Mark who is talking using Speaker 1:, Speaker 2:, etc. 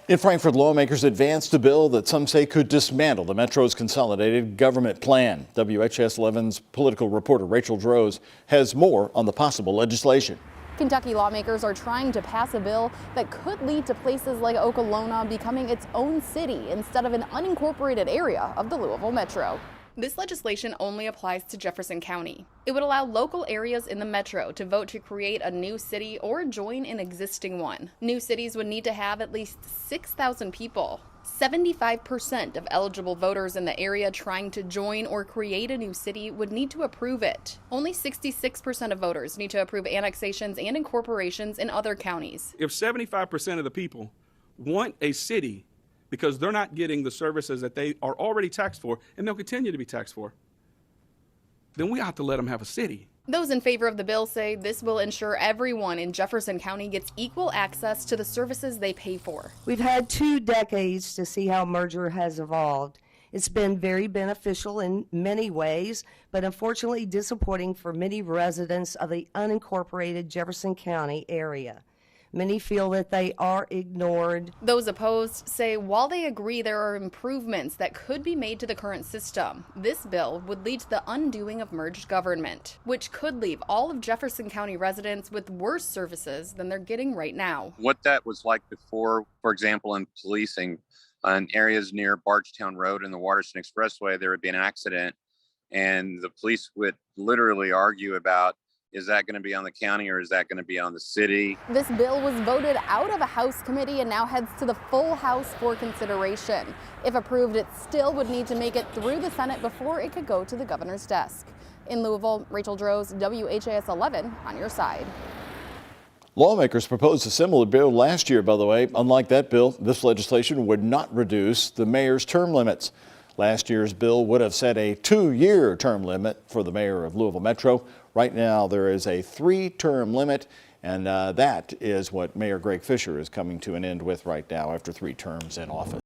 Speaker 1: In Frankfort, lawmakers advanced a bill that some say could dismantle the Metro's consolidated government plan. WHS 11's political reporter Rachel Droz has more on the possible legislation.
Speaker 2: Kentucky lawmakers are trying to pass a bill that could lead to places like Okolona becoming its own city instead of an unincorporated area of the Louisville Metro. This legislation only applies to Jefferson County. It would allow local areas in the metro to vote to create a new city or join an existing one. New cities would need to have at least 6,000 people. 75% of eligible voters in the area trying to join or create a new city would need to approve it. Only 66% of voters need to approve annexations and incorporations in other counties.
Speaker 3: If 75% of the people want a city because they're not getting the services that they are already taxed for, and they'll continue to be taxed for, then we ought to let them have a city.
Speaker 2: Those in favor of the bill say this will ensure everyone in Jefferson County gets equal access to the services they pay for.
Speaker 4: We've had 2 decades to see how merger has evolved. It's been very beneficial in many ways, but unfortunately disappointing for many residents of the unincorporated Jefferson County area. Many feel that they are ignored.
Speaker 2: Those opposed say while they agree there are improvements that could be made to the current system, this bill would lead to the undoing of merged government, which could leave all of Jefferson County residents with worse services than they're getting right now.
Speaker 5: What that was like before, for example, in policing, in areas near Bargetown Road and the Waterston Expressway, there would be an accident and the police would literally argue about, is that going to be on the county or is that going to be on the city?
Speaker 2: This bill was voted out of a House committee and now heads to the full House for consideration. If approved, it still would need to make it through the Senate before it could go to the governor's desk. In Louisville, Rachel Droz, WHAS 11, on your side.
Speaker 1: Lawmakers proposed a similar bill last year, by the way. Unlike that bill, this legislation would not reduce the mayor's term limits. Last year's bill would have set a 2-year term limit for the mayor of Louisville Metro. Right now, there is a 3-term limit, and that is what Mayor Greg Fisher is coming to an end with right now after 3 terms in office.